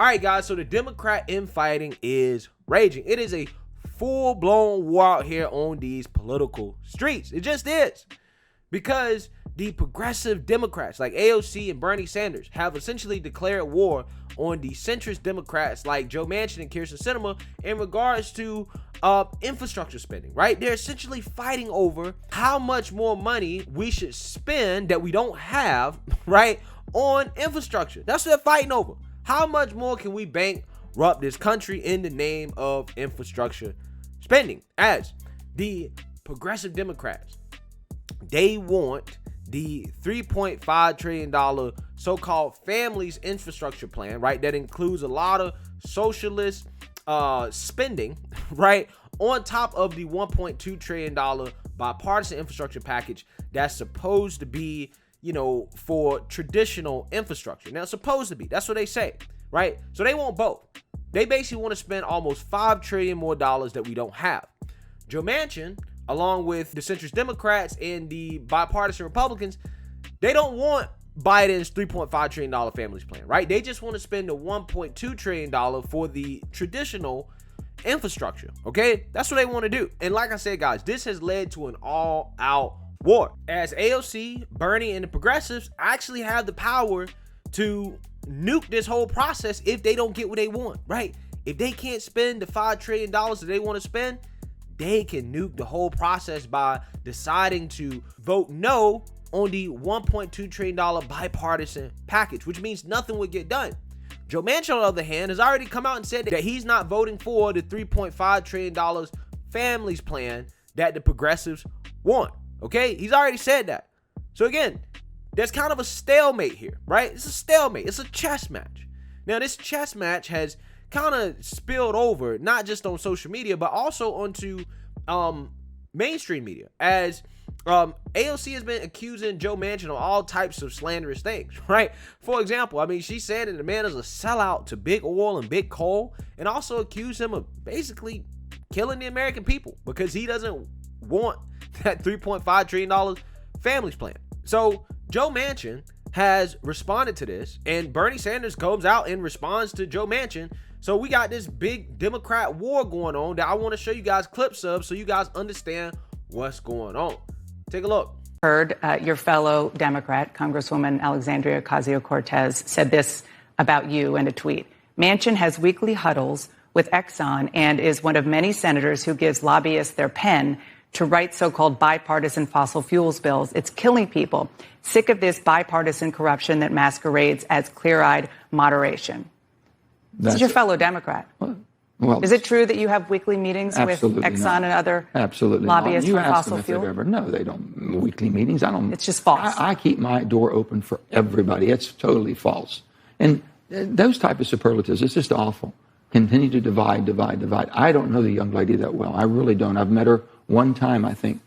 All right, guys, so the Democrat infighting is raging. It is a full-blown war out here on these political streets. It just is. Because the progressive Democrats like AOC and Bernie Sanders have essentially declared war on the centrist Democrats like Joe Manchin and Kyrsten Sinema in regards to infrastructure spending, right? They're essentially fighting over how much more money we should spend that we don't have, right, on infrastructure. That's what they're fighting over. How much more can we bankrupt this country in the name of infrastructure spending? As the progressive Democrats, they want the $3.5 trillion so-called families infrastructure plan, right? That includes a lot of socialist spending, right? On top of the $1.2 trillion bipartisan infrastructure package that's supposed to be, you know, for traditional infrastructure. Now, supposed to be. That's what they say, right? So they want both. They basically want to spend almost $5 trillion more that we don't have. Joe Manchin, along with the centrist Democrats and the bipartisan Republicans, they don't want Biden's $3.5 trillion families plan, right? They just want to spend the $1.2 trillion for the traditional infrastructure, okay? That's what they want to do. And like I said, guys, this has led to an all-out war, as AOC, Bernie, and the progressives actually have the power to nuke this whole process if they don't get what they want, right? If they can't spend the $5 trillion that they want to spend, they can nuke the whole process by deciding to vote no on the $1.2 trillion bipartisan package, which means nothing would get done. Joe Manchin, on the other hand, has already come out and said that he's not voting for the $3.5 trillion families plan that the progressives want, okay? He's already said that. So again, there's kind of a stalemate here, right? It's a stalemate. It's a chess match. Now, this chess match has kind of spilled over, not just on social media, but also onto mainstream media, as AOC has been accusing Joe Manchin of all types of slanderous things, right? For example, I mean, she said that the man is a sellout to big oil and big coal, and also accused him of basically killing the American people because he doesn't want that $3.5 trillion families plan. So Joe Manchin has responded to this, and Bernie Sanders comes out and responds to Joe Manchin. So we got this big Democrat war going on that I want to show you guys clips of so you guys understand what's going on. Take a look. Heard your fellow Democrat, Congresswoman Alexandria Ocasio-Cortez, said this about you in a tweet. Manchin has weekly huddles with Exxon and is one of many senators who gives lobbyists their pen to write so-called bipartisan fossil fuels bills. It's killing people. Sick of this bipartisan corruption that masquerades as clear-eyed moderation. This is your fellow Democrat. Well, is it true that you have weekly meetings with Exxon and other lobbyists for fossil fuel? No, they don't. Weekly meetings. I don't. It's just false. I keep my door open for everybody. It's totally false. And those type of superlatives, it's just awful. Continue to divide. I don't know the young lady that well. I really don't. I've met her one time, I think,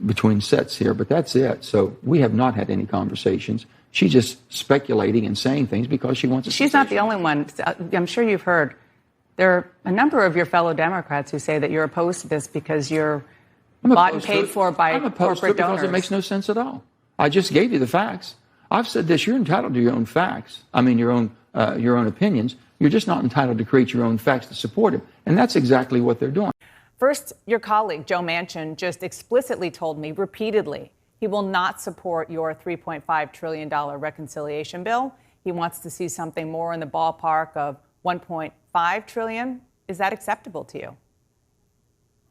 between sets here, but that's it. So we have not had any conversations. She's just speculating and saying things because she wants to. She's not the only one. I'm sure you've heard. There are a number of your fellow Democrats who say that you're opposed to this because you're bought and paid for by corporate donors. Because it makes no sense at all. I just gave you the facts. I've said this. You're entitled to your own facts. I mean, your own opinions. You're just not entitled to create your own facts to support it. And that's exactly what they're doing. First, your colleague, Joe Manchin, just explicitly told me repeatedly he will not support your $3.5 trillion reconciliation bill. He wants to see something more in the ballpark of $1.5 trillion. Is that acceptable to you?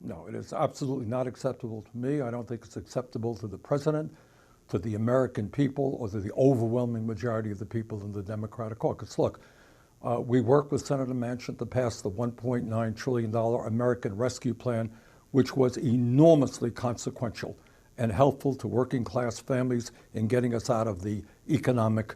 No, it is absolutely not acceptable to me. I don't think it's acceptable to the president, to the American people, or to the overwhelming majority of the people in the Democratic caucus. Look, we worked with Senator Manchin to pass the $1.9 trillion American Rescue Plan, which was enormously consequential and helpful to working class families in getting us out of the economic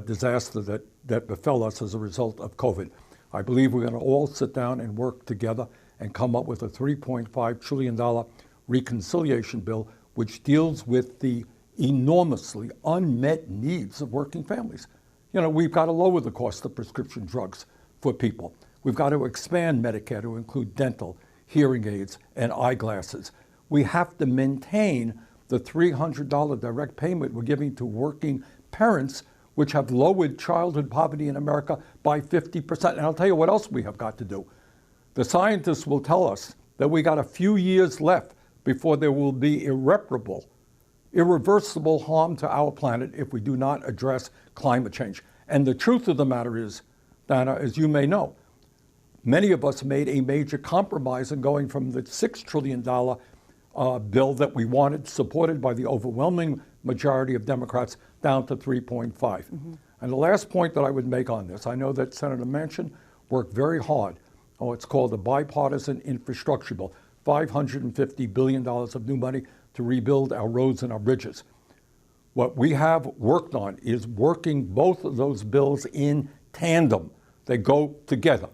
disaster that befell us as a result of COVID. I believe we're going to all sit down and work together and come up with a $3.5 trillion reconciliation bill, which deals with the enormously unmet needs of working families. You know, we've got to lower the cost of prescription drugs for people. We've got to expand Medicare to include dental, hearing aids, and eyeglasses. We have to maintain the $300 direct payment we're giving to working parents which have lowered childhood poverty in America by 50%. And I'll tell you what else we have got to do. The scientists will tell us that we got a few years left before there will be irreparable, irreversible harm to our planet if we do not address climate change. And the truth of the matter is, Dana, as you may know, many of us made a major compromise in going from the $6 trillion bill that we wanted, supported by the overwhelming majority of Democrats, down to 3.5. Mm-hmm. And the last point that I would make on this, I know that Senator Manchin worked very hard on what's called the bipartisan infrastructure bill, $550 billion of new money to rebuild our roads and our bridges. What we have worked on is working both of those bills in tandem. They go together.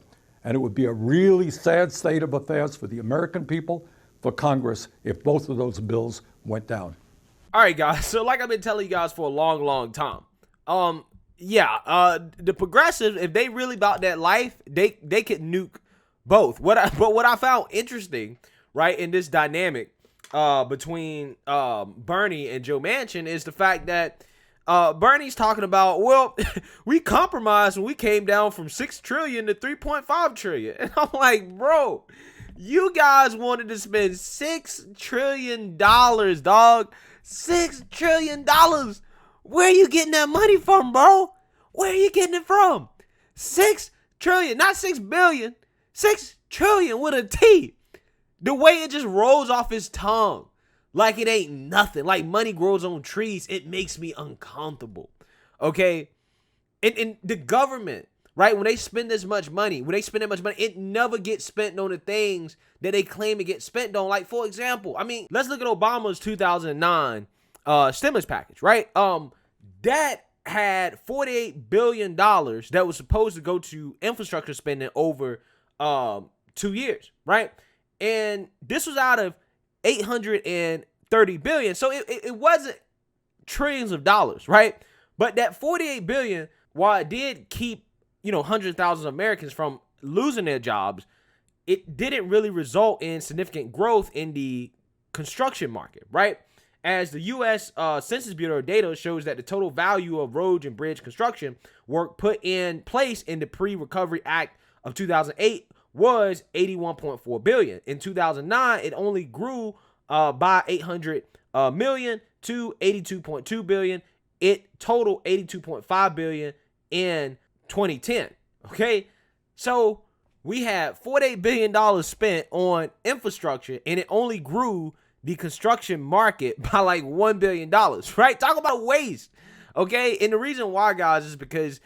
And it would be a really sad state of affairs for the American people, for Congress, if both of those bills went down. All right, guys. So like I've been telling you guys for a long, long time, the progressives, if they really about that life, they could nuke both. But what I found interesting, right, in this dynamic between Bernie and Joe Manchin is the fact that Bernie's talking about, well, we compromised when we came down from 6 trillion to 3.5 trillion. And I'm like, bro, you guys wanted to spend $6 trillion, dog. $6 trillion. Where are you getting that money from, bro? Where are you getting it from? 6 trillion, not 6 billion. 6 trillion with a T. The way it just rolls off his tongue. Like it ain't nothing. Like money grows on trees. It makes me uncomfortable. Okay? And the government, right? When they spend this much money, it never gets spent on the things that they claim it gets spent on. Like, for example, I mean, let's look at Obama's 2009 stimulus package, right? That had $48 billion that was supposed to go to infrastructure spending over 2 years, right? And this was out of $830 billion. So it wasn't trillions of dollars, right? But that $48 billion, while it did keep, hundreds of thousands of Americans from losing their jobs, it didn't really result in significant growth in the construction market, right? As the U.S. Census Bureau data shows that the total value of roads and bridge construction work put in place in the Pre-Recovery Act of 2008 was $81.4 billion. In 2009, it only grew by $800 million to $82.2 billion. It totaled $82.5 billion in 2010. Okay, so we had $48 billion spent on infrastructure, and it only grew the construction market by like $1 billion, right? Talk about waste. Okay, and the reason why, guys, is because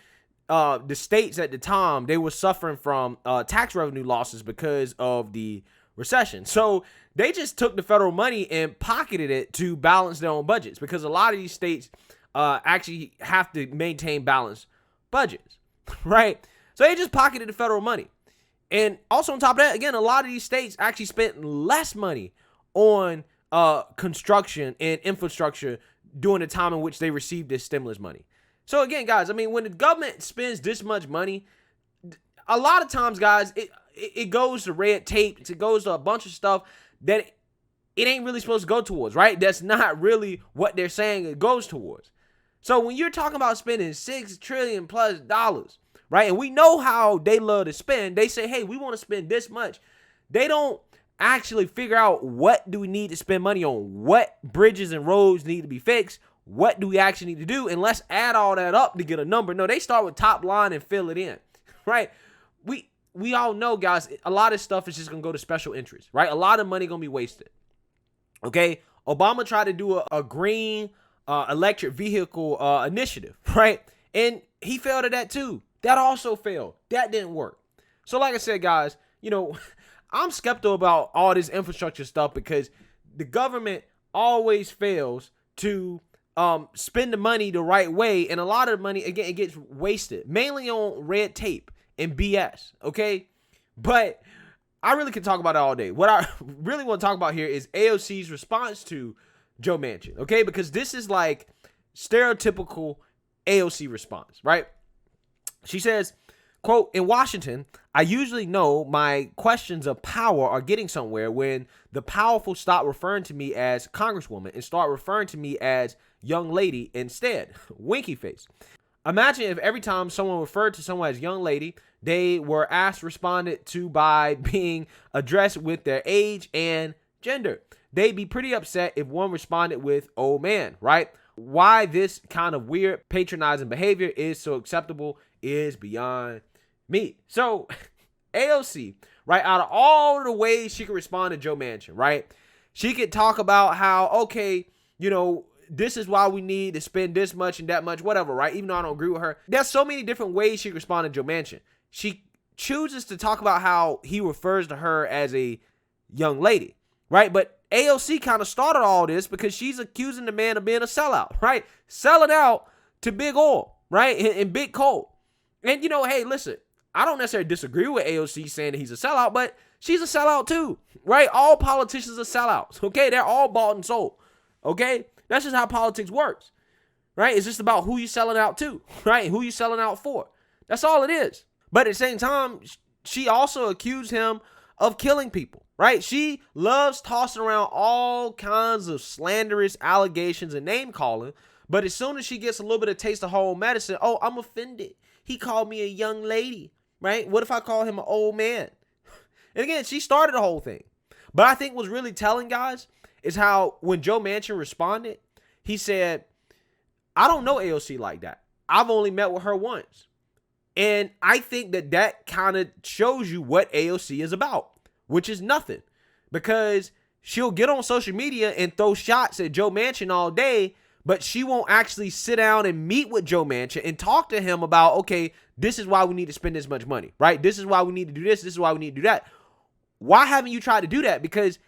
the states at the time, they were suffering from tax revenue losses because of the recession. So they just took the federal money and pocketed it to balance their own budgets, because a lot of these states actually have to maintain balanced budgets, right? So they just pocketed the federal money. And also on top of that, again, a lot of these states actually spent less money on construction and infrastructure during the time in which they received this stimulus money. So again, guys, I mean, when the government spends this much money, a lot of times, guys, it goes to red tape. It goes to a bunch of stuff that it ain't really supposed to go towards, right? That's not really what they're saying it goes towards. So when you're talking about spending $6 trillion plus dollars, right? And we know how they love to spend. They say, hey, we want to spend this much. They don't actually figure out what do we need to spend money on, what bridges and roads need to be fixed, what do we actually need to do, and let's add all that up to get a number. No, they start with top line and fill it in, right? We all know, guys, a lot of stuff is just going to go to special interests, right? A lot of money going to be wasted, okay? Obama tried to do a green electric vehicle initiative, right? And he failed at that too. That also failed. That didn't work. So like I said, guys, I'm skeptical about all this infrastructure stuff because the government always fails to spend the money the right way. And a lot of the money, again, it gets wasted, mainly on red tape and BS, okay? But I really could talk about it all day. What I really want to talk about here is AOC's response to Joe Manchin, okay? Because this is like stereotypical AOC response, right? She says, quote, in Washington, I usually know my questions of power are getting somewhere when the powerful stop referring to me as congresswoman and start referring to me as young lady instead. Winky face. Imagine if every time someone referred to someone as young lady, they were responded to by being addressed with their age and gender. They'd be pretty upset if one responded with old man, right? Why this kind of weird patronizing behavior is so acceptable is beyond me. So AOC, right, out of all the ways she could respond to Joe Manchin, right, she could talk about how, okay, you know, this is why we need to spend this much and that much, whatever, right? Even though I don't agree with her. There's so many different ways she could respond to Joe Manchin. She chooses to talk about how he refers to her as a young lady, right? But AOC kind of started all this because she's accusing the man of being a sellout, right? Selling out to big oil, right? And big coal. And, you know, hey, listen, I don't necessarily disagree with AOC saying that he's a sellout, but she's a sellout too, right? All politicians are sellouts, okay? They're all bought and sold, okay? That's just how politics works, right? It's just about who you selling out to, right? Who you selling out for. That's all it is. But at the same time, she also accused him of killing people, right? She loves tossing around all kinds of slanderous allegations and name calling. But as soon as she gets a little bit of taste of her own medicine, oh, I'm offended. He called me a young lady, right? What if I call him an old man? And again, she started the whole thing. But I think what's really telling, guys, is how when Joe Manchin responded, he said, I don't know AOC like that. I've only met with her once. And I think that that kind of shows you what AOC is about, which is nothing. Because she'll get on social media and throw shots at Joe Manchin all day, but she won't actually sit down and meet with Joe Manchin and talk to him about, okay, this is why we need to spend this much money, right? This is why we need to do this. This is why we need to do that. Why haven't you tried to do that? Because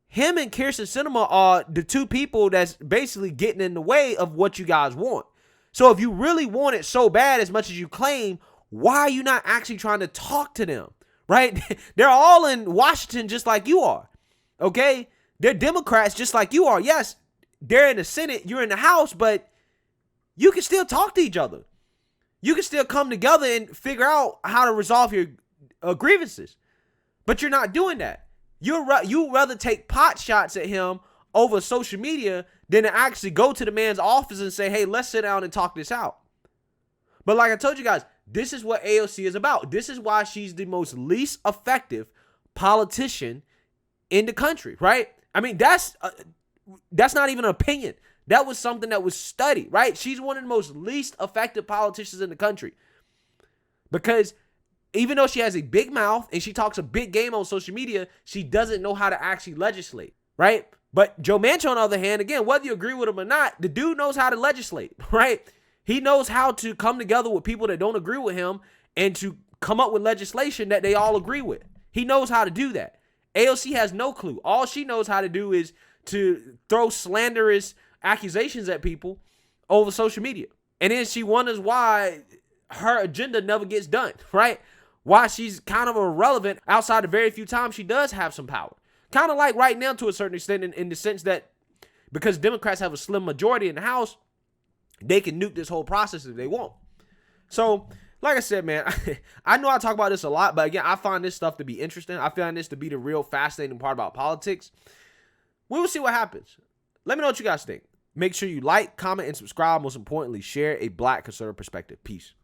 him and Kyrsten Sinema are the two people that's basically getting in the way of what you guys want. So if you really want it so bad as much as you claim, why are you not actually trying to talk to them, right? They're all in Washington just like you are, okay? They're Democrats just like you are. Yes, they're in the Senate, you're in the House, but you can still talk to each other. You can still come together and figure out how to resolve your grievances. But you're not doing that. You'd rather take pot shots at him over social media than to actually go to the man's office and say, hey, let's sit down and talk this out. But like I told you guys, this is what AOC is about. This is why she's the most least effective politician in the country, right? I mean, that's not even an opinion. That was something that was studied, right? She's one of the most least effective politicians in the country. Because even though she has a big mouth and she talks a big game on social media, she doesn't know how to actually legislate, right? But Joe Manchin, on the other hand, again, whether you agree with him or not, the dude knows how to legislate, right? He knows how to come together with people that don't agree with him and to come up with legislation that they all agree with. He knows how to do that. AOC has no clue. All she knows how to do is to throw slanderous accusations at people over social media. And then she wonders why her agenda never gets done, right? Why she's kind of irrelevant outside the very few times she does have some power. Kind of like right now to a certain extent in the sense that because Democrats have a slim majority in the House, they can nuke this whole process if they want. So, like I said, man, I know I talk about this a lot, but again, I find this stuff to be interesting. I find this to be the real fascinating part about politics. We will see what happens. Let me know what you guys think. Make sure you like, comment, and subscribe. Most importantly, share a Black conservative perspective. Peace.